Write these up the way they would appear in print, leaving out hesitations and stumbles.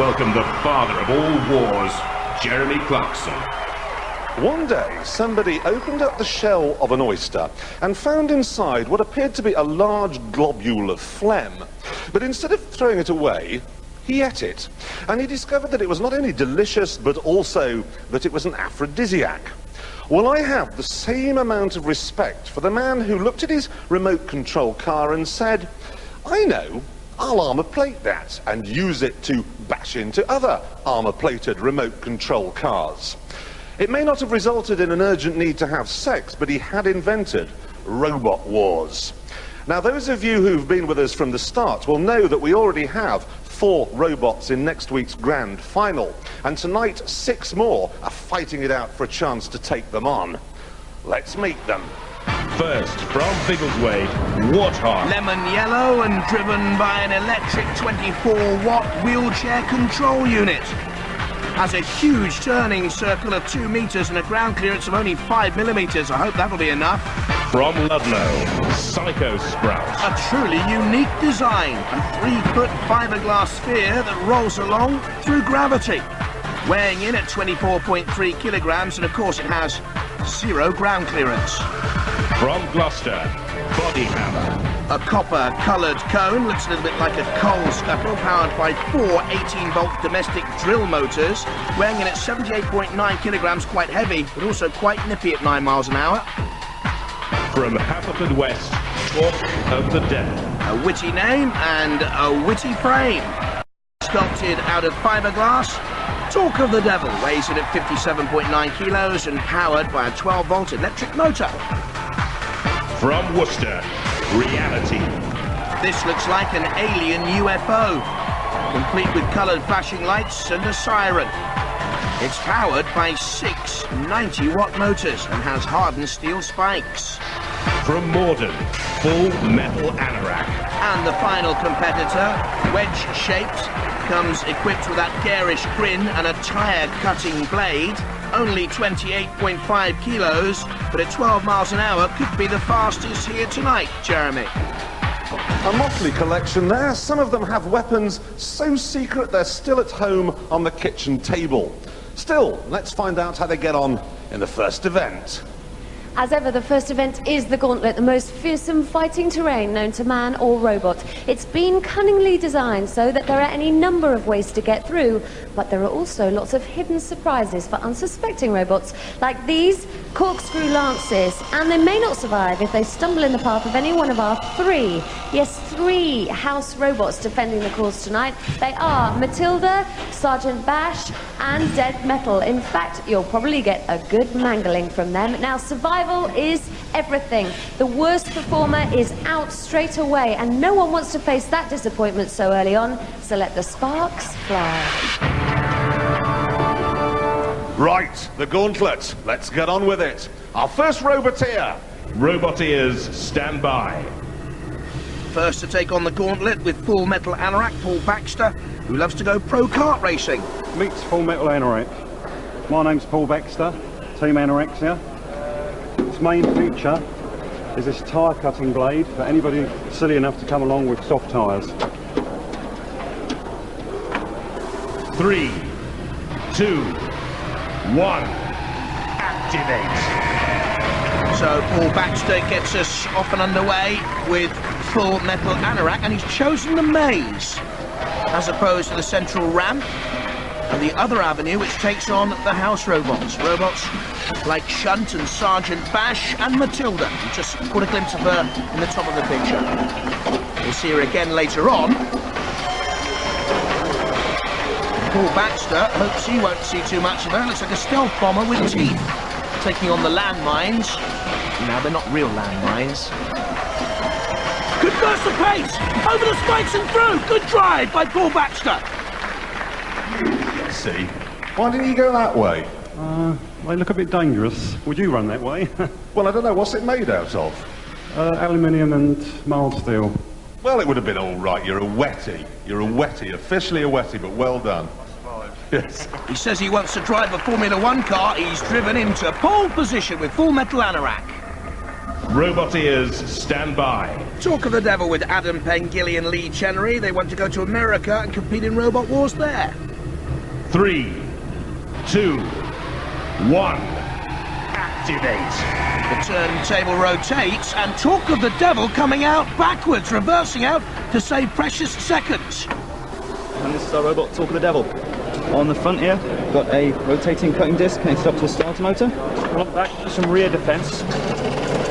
welcome the father of all wars, Jeremy Clarkson. One day, somebody opened up the shell of an oyster and found inside what appeared to be a large globule of phlegm. But instead of throwing it away, he ate it. And he discovered that it was not only delicious, but also that it was an aphrodisiac. Well, I have the same amount of respect for the man who looked at his remote control car and said, I know, I'll armour plate that and use it to bash into other armour-plated remote control cars. It may not have resulted in an urgent need to have sex, but he had invented robot wars. Now, those of you who've been with us from the start will know that we already have 4 robots in next week's grand final, and tonight 6 more are fighting it out for a chance to take them on. Let's meet them. First, from Biggleswade, Warthog. Lemon yellow and driven by an electric 24-watt wheelchair control unit. Has a huge turning circle of 2 meters and a ground clearance of only 5 millimeters. I hope that'll be enough. From Ludlow, Psycho Sprout. A truly unique design. A 3-foot fiberglass sphere that rolls along through gravity. Weighing in at 24.3 kilograms, and of course it has 0 ground clearance. From Gloucester, Body Hammer. A copper-coloured cone, looks a little bit like a coal scuttle, powered by 4 18-volt domestic drill motors, weighing in at 78.9 kilograms, quite heavy, but also quite nippy at 9 miles an hour. From Haverfordwest, Talk of the Devil. A witty name and a witty frame. Sculpted out of fiberglass, Talk of the Devil weighs in at 57.9 kilos and powered by a 12-volt electric motor. From Worcester, Reali-T. This looks like an alien UFO, complete with coloured flashing lights and a siren. It's powered by 6 90-watt motors and has hardened steel spikes. From Morden, Full Metal Anorak. And the final competitor, wedge-shaped, comes equipped with that garish grin and a tyre-cutting blade. Only 28.5 kilos, but at 12 miles an hour could be the fastest here tonight, Jeremy. A motley collection there. Some of them have weapons so secret they're still at home on the kitchen table. Still, let's find out how they get on in the first event. As ever, the first event is the Gauntlet, the most fearsome fighting terrain known to man or robot. It's been cunningly designed so that there are any number of ways to get through, but there are also lots of hidden surprises for unsuspecting robots, like these corkscrew lances, and they may not survive if they stumble in the path of any one of our 3, yes, 3 house robots defending the cause tonight. They are Matilda, Sergeant Bash, and Dead Metal. In fact, you'll probably get a good mangling from them. Now, survival is everything. The worst performer is out straight away, and no one wants to face that disappointment so early on, so let the sparks fly. Right, the Gauntlet. Let's get on with it. Our first roboteer. Roboteers, stand by. First to take on the Gauntlet with Full Metal Anorak, Paul Baxter, who loves to go pro kart racing. Meet Full Metal Anorak. My name's Paul Baxter, Team Anorexia. Its main feature is this tyre cutting blade for anybody silly enough to come along with soft tyres. 3, 2, 1, activate. So Paul Baxter gets us off and underway with Full Metal Anorak, and he's chosen the maze as opposed to the central ramp and the other avenue, which takes on the house robots. Robots like Shunt and Sergeant Bash and Matilda. You just caught a glimpse of her in the top of the picture. We'll see her again later on. Paul Baxter hopes he won't see too much of her. Looks like a stealth bomber with teeth, taking on the landmines. Now, they're not real landmines. Good burst of pace! Over the spikes and through! Good drive by Paul Baxter! Let's see. Why didn't you go that way? They look a bit dangerous. Would you run that way? Well, I don't know. What's it made out of? Aluminium and mild steel. Well, it would have been all right. You're a wetty. You're a wetty. Officially a wetty, but well done. Yes. He says he wants to drive a Formula 1 car. He's driven into pole position with Full Metal Anorak. Roboteers, stand by. Talk of the Devil with Adam Pengilly and Lee Chenery. They want to go to America and compete in robot wars there. 3, 2, 1. Activate. The turntable rotates, and talk of the devil coming out backwards, reversing out to save precious seconds. And this is our robot, Talk of the Devil. On the front here, got a rotating cutting disc connected up to the starter motor. Want back for some rear defence.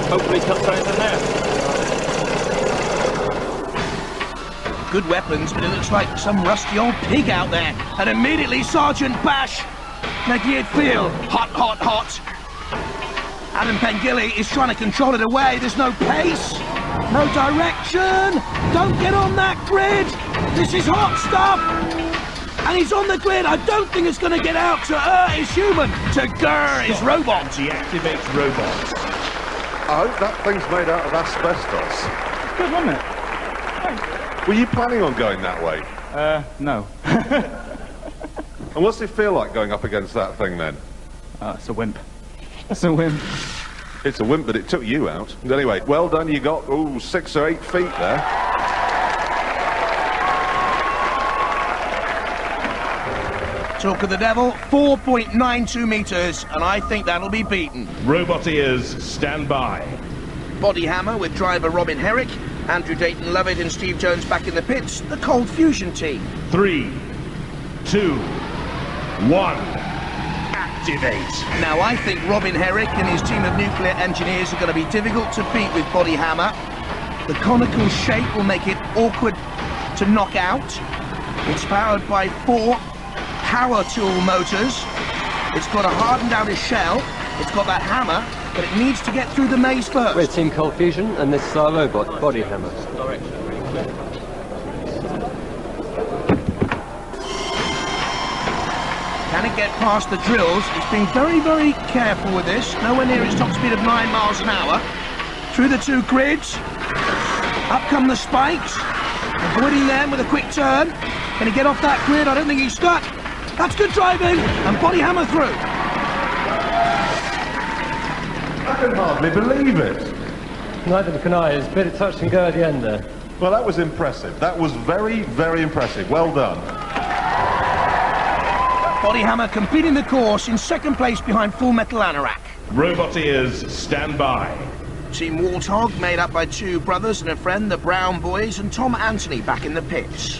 Hopefully cut something in there. Good weapons, but it looks like some rusty old pig out there. And immediately Sergeant Bash making it feel hot, hot, hot. Adam Pengilly is trying to control it away. There's no pace, no direction. Don't get on that grid. This is hot stuff. And he's on the grid. I don't think it's going to get out. To is human. To grr is robot. Deactivate robot. I hope that thing's made out of asbestos. Good, wasn't it? Were you planning on going that way? No. And what's it feel like going up against that thing then? It's a wimp. It's a wimp. It's a wimp, but it took you out. Anyway, well done. You got, 6 or 8 feet there. Talk of the devil, 4.92 metres, and I think that'll be beaten. Robot ears, stand by. Body hammer with driver Robin Herrick, Andrew Dayton Lovett and Steve Jones back in the pits, the Cold Fusion team. 3, 2, 1. Activate. Now I think Robin Herrick and his team of nuclear engineers are going to be difficult to beat with body hammer. The conical shape will make it awkward to knock out. It's powered by 4 power tool motors. It's got a hardened outer shell. It's got that hammer, but it needs to get through the maze first. We're Team Cold Fusion, and this is our robot, Body Hammer. Can it get past the drills? It's being very, very careful with this. Nowhere near its top speed of 9 miles an hour. Through the 2 grids. Up come the spikes. Avoiding them with a quick turn. Can he get off that grid? I don't think he's stuck. That's good driving. And Body Hammer through. I can hardly believe it. Neither can I. It's a bit of touch and go at the end there. Well, that was impressive. That was very, very impressive. Well done. Body Hammer completing the course in 2nd place behind Full Metal Anorak. Robot ears, stand by. Team Warthog made up by 2 brothers and a friend, the Brown Boys, and Tom Anthony back in the pits.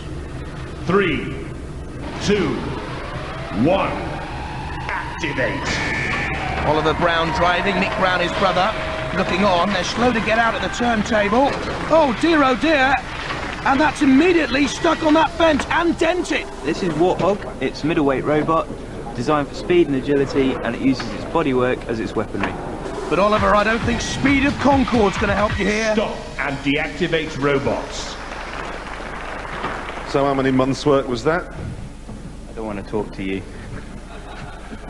3, 2, 1. Activate. Oliver Brown driving, Nick Brown his brother, looking on. They're slow to get out at the turntable. Oh dear, and that's immediately stuck on that fence and dented. This is Warthog. It's a middleweight robot, designed for speed and agility, and it uses its bodywork as its weaponry. But Oliver, I don't think speed of Concorde's going to help you here. Stop and deactivate robots. So how many months' work was that? I don't want to talk to you.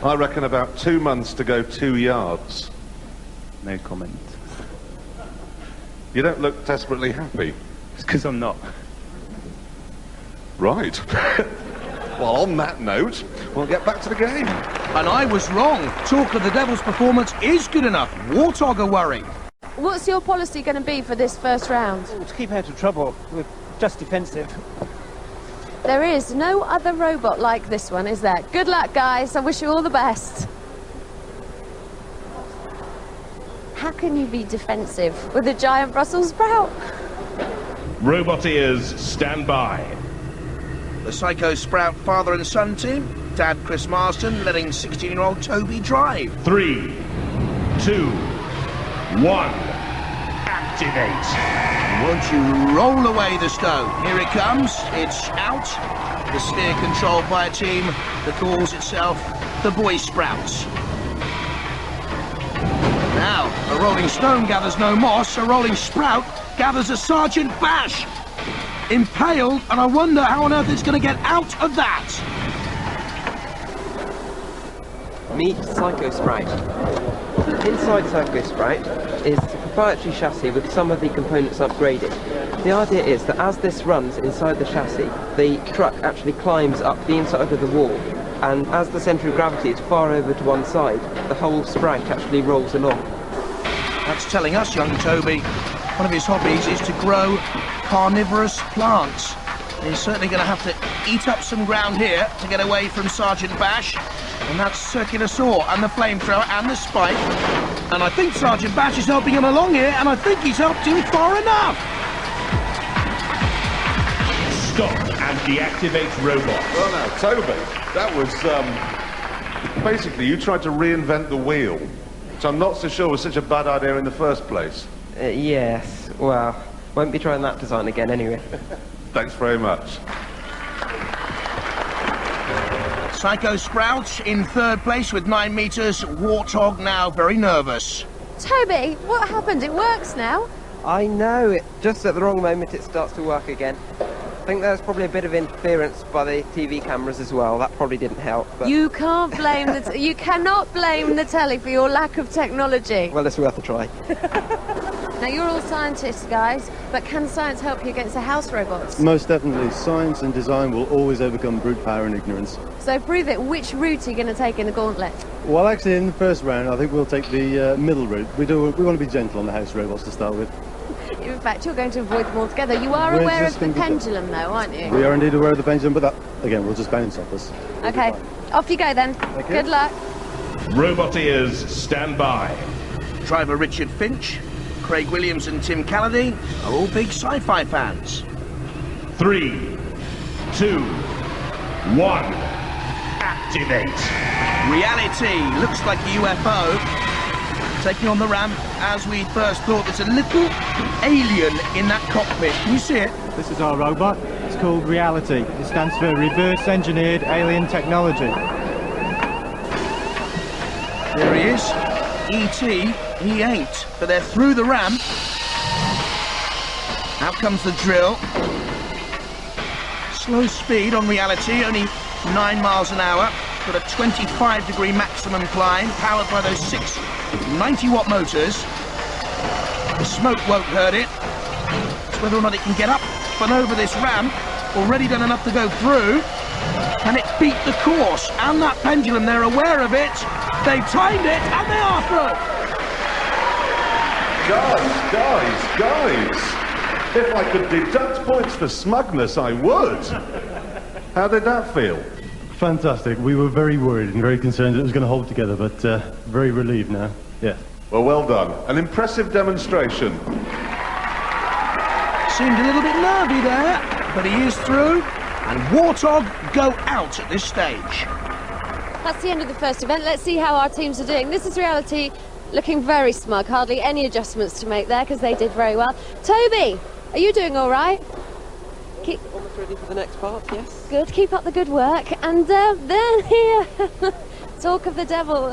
I reckon about 2 months to go 2 yards. No comment. You don't look desperately happy. It's because I'm not. Right. Well, on that note, we'll get back to the game. And I was wrong. Talk of the Devil's performance is good enough. Warthog are worried. What's your policy going to be for this first round? To keep out of trouble. We're just defensive. There is no other robot like this one, is there? Good luck, guys. I wish you all the best. How can you be defensive with a giant Brussels sprout? Robot ears, stand by. The Psycho Sprout father and son team. Dad Chris Marston letting 16-year-old Toby drive. 3, 2, 1. Activate. Won't you roll away the stone? Here it comes. It's out. The sphere controlled by a team that calls itself the Boy Sprouts. Now, a rolling stone gathers no moss. A rolling sprout gathers a Sergeant Bash. Impaled, and I wonder how on earth it's going to get out of that. Meet Psycho Sprite. Inside Psycho Sprite is a proprietary chassis with some of the components upgraded. The idea is that as this runs inside the chassis, the truck actually climbs up the inside of the wall, and as the centre of gravity is far over to one side, the whole sprite actually rolls along. That's telling us, young Toby, one of his hobbies is to grow carnivorous plants. He's certainly going to have to eat up some ground here to get away from Sergeant Bash. And that circular saw and the flamethrower and the spike. And I think Sergeant Bash is helping him along here, and I think he's helped him far enough. Stop and deactivate robot. Well now, Toby, that was, basically you tried to reinvent the wheel. So I'm not so sure it was such a bad idea in the first place. Yes, well, won't be trying that design again anyway. Thanks very much. Psycho Sprout in third place with 9 metres. Warthog now very nervous. Toby, what happened? It works now. I know, just at the wrong moment it starts to work again. I think there's probably a bit of interference by the TV cameras as well. That probably didn't help. But... You can't blame you cannot blame the telly for your lack of technology. Well, it's worth a try. Now, you're all scientists, guys, but can science help you against the house robots? Most definitely. Science and design will always overcome brute power and ignorance. So prove it. Which route are you going to take in the gauntlet? Well, actually, in the first round, I think we'll take the middle route. We want to be gentle on the house robots to start with. In fact, you're going to avoid them altogether. You are We're aware just of the gonna be pendulum, though, aren't you? We are indeed aware of the pendulum, but that, again, will just bounce off us. Okay, off you go then. Good luck. Roboteers, stand by. Driver Richard Finch, Craig Williams and Tim Calladay are all big sci-fi fans. 3, 2, 1. Activate. Reali-T looks like a UFO. Taking on the ramp, as we first thought, there's a little alien in that cockpit. Can you see it? This is our robot. It's called Reali-T. It stands for Reverse Engineered Alien Technology. There he is. E.T. He ain't, but they're through the ramp. Out comes the drill. Slow speed on Reali-T, only 9 miles an hour, but a 25-degree maximum climb, powered by those 6 90-watt motors. The smoke won't hurt it. It's whether or not it can get up and over this ramp. Already done enough to go through. Can it beat the course? And that pendulum, they're aware of it. They've timed it, and they are through. Guys. If I could deduct points for smugness, I would. How did that feel? Fantastic. We were very worried and very concerned that it was going to hold together, but very relieved now. Yeah. Well done. An impressive demonstration. Seemed a little bit nervy there, but he is through. And Warthog go out at this stage. That's the end of the first event. Let's see how our teams are doing. This is Reali-T, looking very smug. Hardly any adjustments to make there, because they did very well. Toby, are you doing all right? Almost ready for the next part, yes. Good, keep up the good work. And then here, talk of the devil.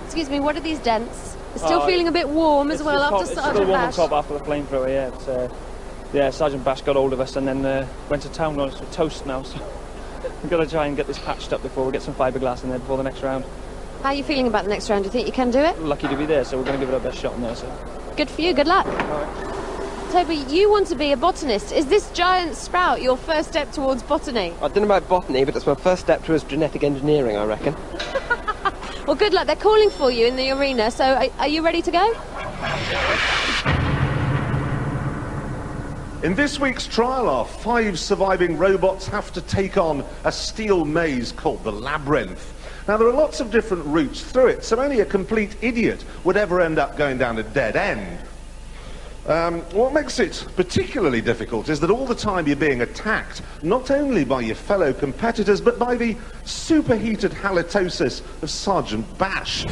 Excuse me, what are these dents? It's still feeling a bit warm as well after Sergeant Bash. It's still warm on top after the flamethrower, yeah. But, yeah, Sergeant Bash got hold of us and then went to town on us with toast now, so we've got to try and get this patched up before we get some fiberglass in there before the next round. How are you feeling about the next round? Do you think you can do it? Lucky to be there, so we're going to give it our best shot in there, so. Good for you, good luck. All right. Toby, you want to be a botanist. Is this giant sprout your first step towards botany? I don't know about botany, but it's my first step towards genetic engineering, I reckon. Well, good luck. They're calling for you in the arena, so are you ready to go? In this week's trial, our 5 surviving robots have to take on a steel maze called the Labyrinth. Now, there are lots of different routes through it, so only a complete idiot would ever end up going down a dead end. What makes it particularly difficult is that all the time you're being attacked, not only by your fellow competitors, but by the superheated halitosis of Sergeant Bash.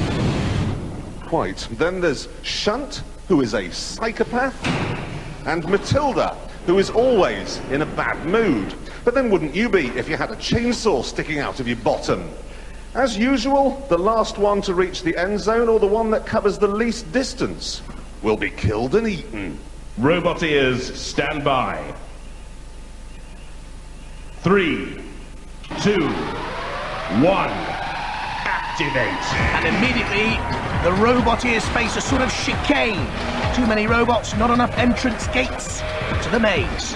Quite. Then there's Shunt, who is a psychopath, and Matilda, who is always in a bad mood. But then wouldn't you be if you had a chainsaw sticking out of your bottom? As usual, the last one to reach the end zone, or the one that covers the least distance, will be killed and eaten. Roboteers, stand by. 3, 2, 1. Activate. And immediately, the Roboteers face a sort of chicane. Too many robots, not enough entrance gates to the maze.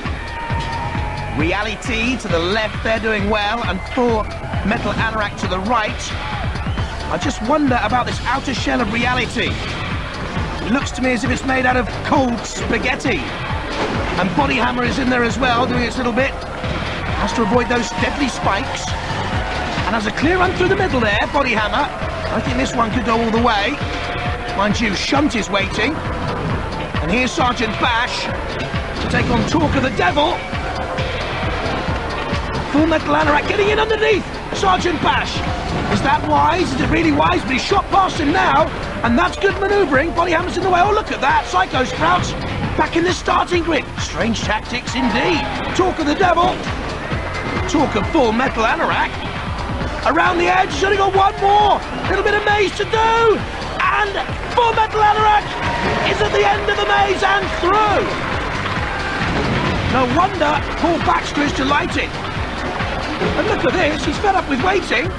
Reali-T to the left, they're doing well, and full metal anorak to the right. I just wonder about this outer shell of Reali-T. It looks to me as if it's made out of cold spaghetti. And Body Hammer is in there as well, doing its little bit. Has to avoid those deadly spikes. And has a clear run through the middle there, Body Hammer. I think this one could go all the way. Mind you, Shunt is waiting. And here's Sergeant Bash to take on Talk of the Devil. Full Metal Anorak getting in underneath Sergeant Bash. Is that wise? Is it really wise? But he's shot past him now, and that's good manoeuvring. Body Hammer's in the way. Oh, look at that. Psycho Sprouts back in the starting grid. Strange tactics indeed. Talk of the Devil. Talk of Full Metal Anorak. Around the edge, he's only got one more. Little bit of maze to do. And Full Metal Anorak is at the end of the maze and through. No wonder Paul Baxter is delighted. And look at this, he's fed up with waiting.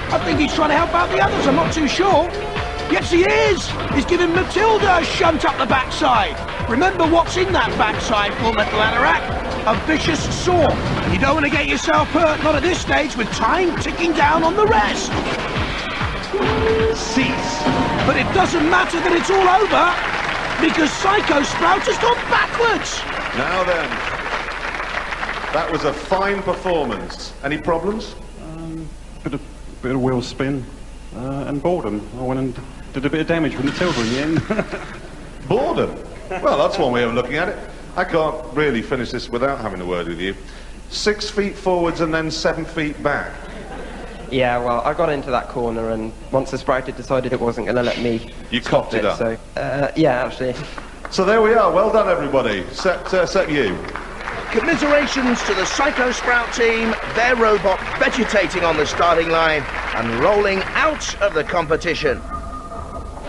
I think he's trying to help out the others, I'm not too sure. Yes, he is. He's giving Matilda a shunt up the backside. Remember what's in that backside, Full Metal Anorak? A vicious saw. You don't want to get yourself hurt, not at this stage, with time ticking down on the rest. Cease. But it doesn't matter that it's all over, because Psycho Sprout has gone backwards. Now then, that was a fine performance. Any problems? Bit of wheel spin and boredom. I went and did a bit of damage with Matilda in the end. Boredom? Well, that's one way of looking at it. I can't really finish this without having a word with you. 6 feet forwards and then 7 feet back. Yeah, well, I got into that corner, and once the sprite had decided it wasn't going to let me you copped it up. So, yeah, actually. So there we are. Well done, everybody. Except you. Commiserations to the Psycho Sprout team, their robot vegetating on the starting line and rolling out of the competition.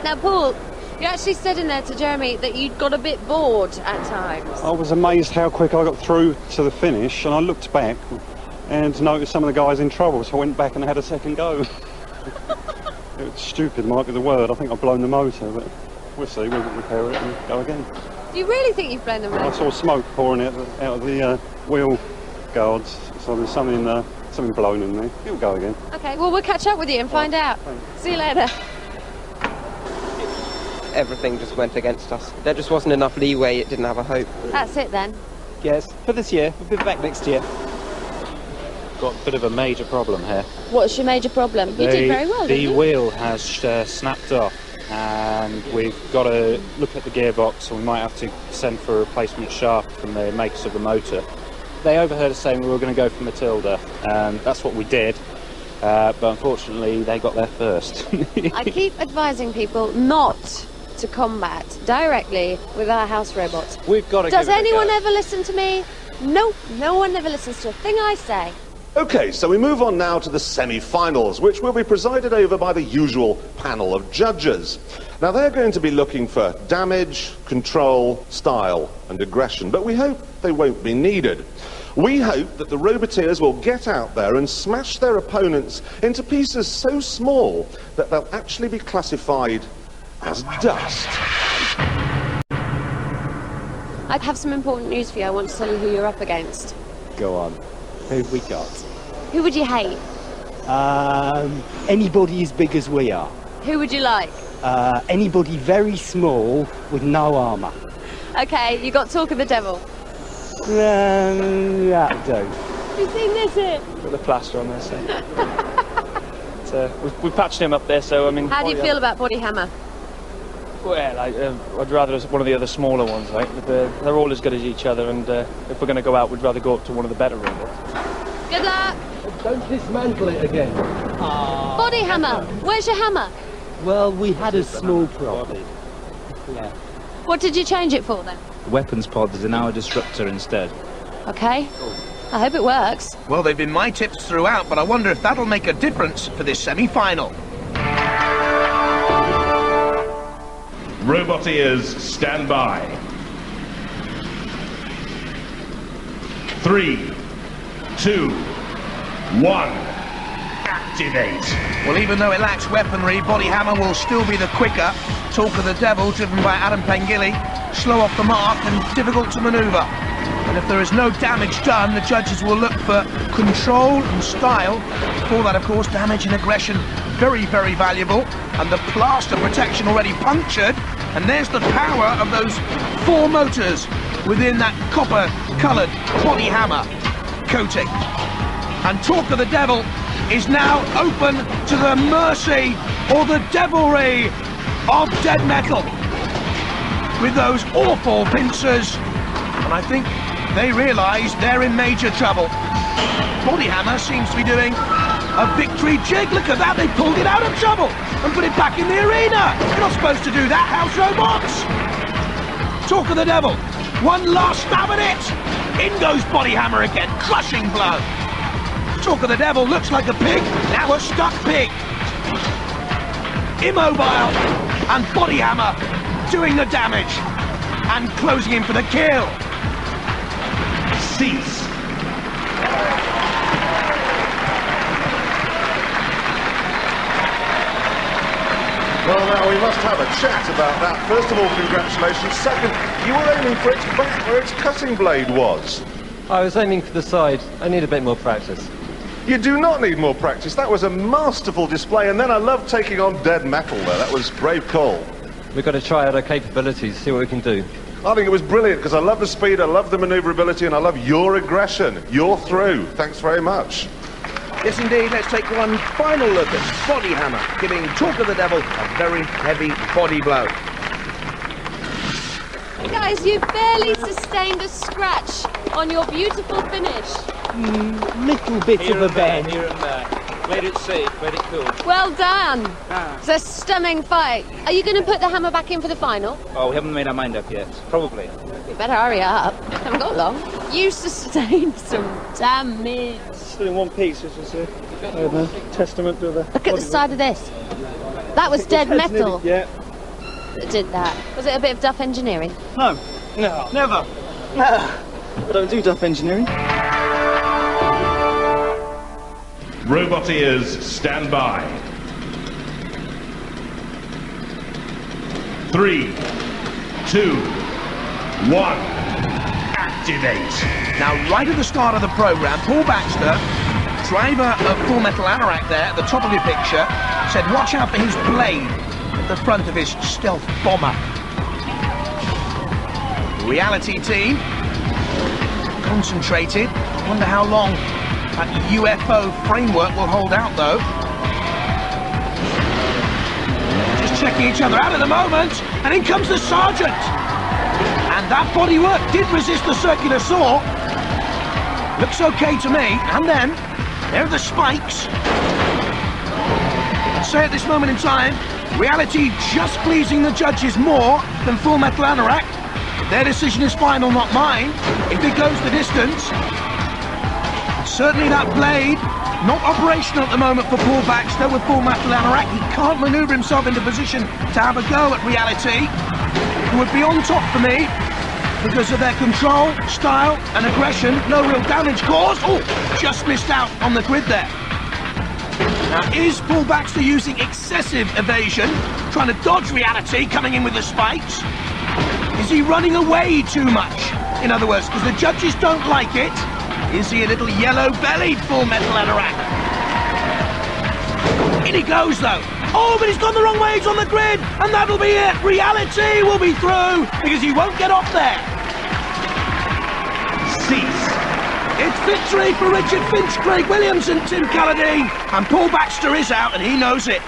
Now, Paul, you actually said in there to Jeremy that you'd got a bit bored at times. I was amazed how quick I got through to the finish, and I looked back and noticed some of the guys in trouble, so I went back and had a second go. It was stupid, might be the word. I think I've blown the motor, but we'll see. We'll repair it and go again. Do you really think you've blown the motor? I saw smoke pouring out of the wheel guards, so there's something blown in there. It'll go again. Okay, well, we'll catch up with you and find out. Thanks. See you later. Everything just went against us. There just wasn't enough leeway, it didn't have a hope. That's it then. Yes, for this year. We'll be back next year. Got a bit of a major problem here. What's your major problem? You did very well, didn't you? The wheel has snapped off, and we've got to look at the gearbox, and we might have to send for a replacement shaft from the makers of the motor. They overheard us saying we were going to go for Matilda, and that's what we did, but unfortunately they got there first. I keep advising people not to combat directly with our house robots. We've got to Does give it a anyone go. ever listen to me? Nope, no one ever listens to a thing I say. Okay, so we move on now to the semi-finals, which will be presided over by the usual panel of judges. Now, they're going to be looking for damage, control, style, and aggression, but we hope they won't be needed. We hope that the Roboteers will get out there and smash their opponents into pieces so small that they'll actually be classified as dust. I have some important news for you. I want to tell you who you're up against. Go on. Who've we got? Who would you hate? Anybody as big as we are. Who would you like? Anybody very small with no armour. Okay, you got Talk of the Devil. That'll do. Have you seen this here? Got the plaster on there, so. We've patched him up there, so I mean. How do you feel about Body Hammer? Well, I'd rather one of the other smaller ones, right? But they're all as good as each other, and if we're going to go out, we'd rather go up to one of the better robots. Good luck. Don't dismantle it again. Body Hammer, where's your hammer? Well, we had a small problem. Yeah. What did you change it for then? Weapons pod is an hour disruptor instead. Okay. I hope it works. Well, they've been my tips throughout, but I wonder if that'll make a difference for this semi-final. Roboteers, stand by. 3, 2, 1, activate. Well, even though it lacks weaponry, Body Hammer will still be the quicker. Talk of the Devil, driven by Adam Pengilly, slow off the mark and difficult to manoeuvre. And if there is no damage done, the judges will look for control and style. For that, of course, damage and aggression, very, very valuable. And the plaster protection already punctured. And there's the power of those 4 motors. within that copper-coloured body hammer coating. And Talk of the Devil is now open to the mercy or the devilry of dead metal with those awful pincers, and I think they realise they're in major trouble. Body hammer seems to be doing a victory jig. Look at that, they pulled it out of trouble and put it back in the arena. You're not supposed to do that, house robots. Talk of the Devil, one last stab at it. In goes body hammer again, crushing blow. Talk of the Devil looks like a pig, now a stuck pig. Immobile and body hammer doing the damage and closing in for the kill. Cease. Well, now we must have a chat about that. First of all, congratulations. Second, you were aiming for its back where its cutting blade was. I was aiming for the side. I need a bit more practice. You do not need more practice. That was a masterful display, and then I loved taking on dead metal there. That was brave call. We've got to try out our capabilities, see what we can do. I think it was brilliant because I love the speed, I love the manoeuvrability, and I love your aggression. You're through. Thanks very much. Yes, indeed. Let's take one final look at body hammer, giving Talk of the Devil a very heavy body blow. Guys, you barely sustained a scratch on your beautiful finish. Little bit of a bend. Here and there. Played it safe, played it cool. Well done. It's a stunning fight. Are you going to put the hammer back in for the final? Oh, we haven't made our mind up yet. Probably. You better hurry up. Haven't got long. You sustained some damage. Still in one piece, this is a testament to the... Look at the side of this. That was dead metal. Yeah. That did that. Was it a bit of duff engineering? No. No. Never. I don't do duff engineering. Robot ears, stand by. 3, 2, 1, activate. Now, right at the start of the programme, Paul Baxter, driver of Full Metal Anorak there at the top of your picture, said watch out for his blade at the front of his stealth bomber. Reali-T team, concentrated. Wonder how long that UFO framework will hold out, though. Just checking each other out at the moment, and in comes the sergeant. And that bodywork did resist the circular saw. Looks okay to me. And then, there are the spikes. I'd say at this moment in time, Reali-T just pleasing the judges more than Full Metal Anorak. Their decision is final, not mine. If it goes the distance. Certainly that blade, not operational at the moment for Paul Baxter with Full Metal Anorak. He can't manoeuvre himself into position to have a go at Reali-T, who would be on top for me because of their control, style and aggression. No real damage caused. Oh, just missed out on the grid there. Now, is Paul Baxter using excessive evasion, trying to dodge Reali-T, coming in with the spikes? Is he running away too much? In other words, because the judges don't like it, is he a little yellow-bellied Full Metal Anorak? In he goes, though. Oh, but he's gone the wrong way, he's on the grid, and that'll be it. Reali-T will be through, because he won't get off there. Cease. It's victory for Richard Finch, Craig Williams and Tim Calladine, and Paul Baxter is out, and he knows it.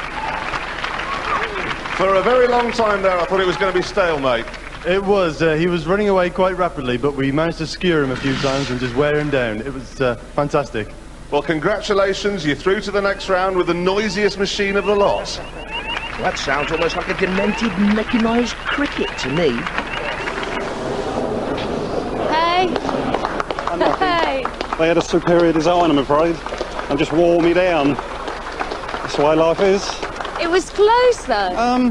For a very long time there, I thought it was going to be stalemate. It was. He was running away quite rapidly, but we managed to skewer him a few times and just wear him down. It was fantastic. Well, congratulations. You're through to the next round with the noisiest machine of the lot. That sounds almost like a demented mechanised cricket to me. Hey. Hey. They had a superior design, I'm afraid, and just wore me down. That's the way life is. It was close, though.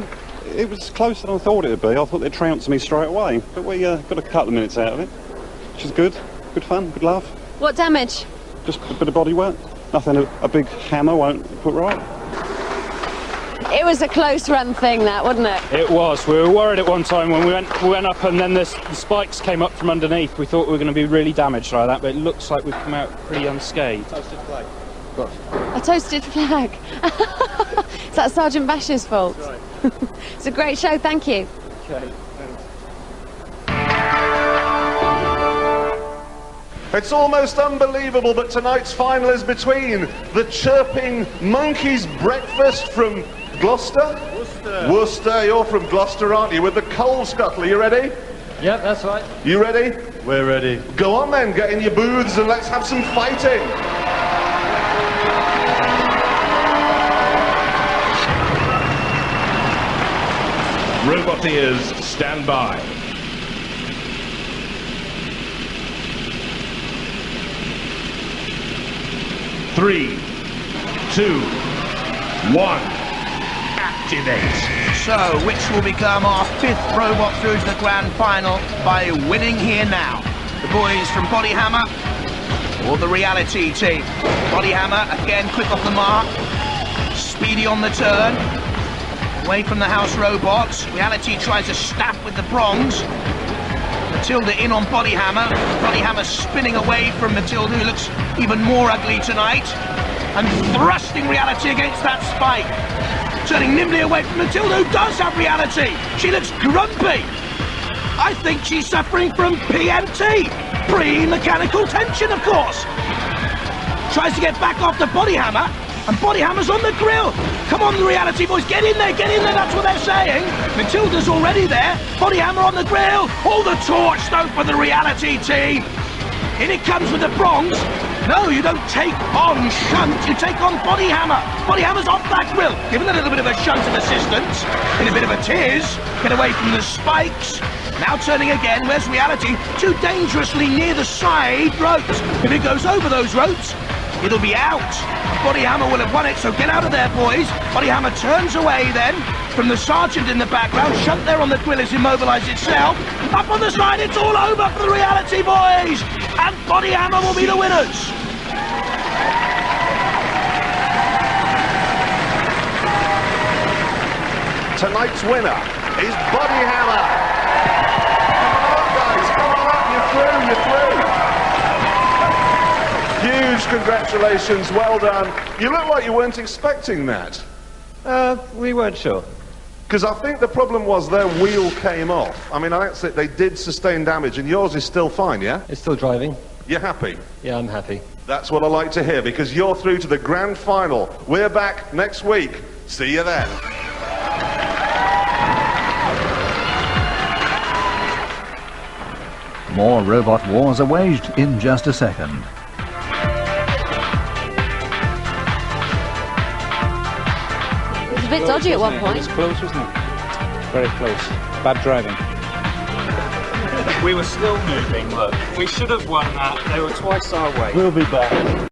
It was closer than I thought it would be. I thought they'd trounce me straight away, but we got a couple of minutes out of it, which is good. Good fun, good laugh. What damage? Just a bit of body work. Nothing a big hammer won't put right. It was a close run thing, that, wasn't it? It was. We were worried at one time when we went up and then the spikes came up from underneath. We thought we were going to be really damaged like that, but it looks like we've come out pretty unscathed. Toasted flag. A toasted flag. Is that Sergeant Bash's fault? That's right. It's a great show, thank you. Okay. It's almost unbelievable, but tonight's final is between the chirping monkey's breakfast from Gloucester. Worcester, you're from Gloucester, aren't you? With the coal scuttle, are you ready? Yep, that's right. You ready? We're ready. Go on then, get in your booths and let's have some fighting. Roboteers, stand by. Three, two, one, activate. So, which will become our 5th robot through to the grand final by winning here now? The boys from Body Hammer or the Reali-T team? Body Hammer, again, quick off the mark, speedy on the turn, away from the house robots. Reali-T tries a stab with the prongs. Matilda in on Body Hammer. Body Hammer spinning away from Matilda, who looks even more ugly tonight, and thrusting Reali-T against that spike. Turning nimbly away from Matilda, who does have Reali-T. She looks grumpy. I think she's suffering from PMT, pre-mechanical tension, of course. Tries to get back off the Body Hammer, and Body Hammer's on the grill. Come on, the Reali-T boys, get in there, that's what they're saying. Matilda's already there. Body Hammer on the grill. All the torch though for the Reali-T team. In it comes with the prongs. No, you don't take on shunt, you take on Body Hammer. Body Hammer's off that grill, given a little bit of a shunt of assistance, in a bit of a tears, get away from the spikes. Now turning again, where's Reali-T? Too dangerously near the side ropes. If it goes over those ropes, it'll be out. Body Hammer will have won it, so get out of there, boys. Body Hammer turns away then from the sergeant in the background. Shunt there on the grill has immobilised itself. Up on the side, it's all over for the Reali-T boys. And Body Hammer will be the winners. Tonight's winner is Body Hammer. Come on up, guys, come on up, you're through. Huge congratulations, well done. You look like you weren't expecting that. We weren't sure. Because I think the problem was their wheel came off. I mean, that's it, they did sustain damage, and yours is still fine, yeah? It's still driving. You're happy? Yeah, I'm happy. That's what I like to hear, because you're through to the grand final. We're back next week. See you then. More robot wars are waged in just a second. It was a bit dodgy at one point. It was close, wasn't it? Very close. Bad driving. We were still moving, look. We should have won that. They were twice our weight. We'll be back.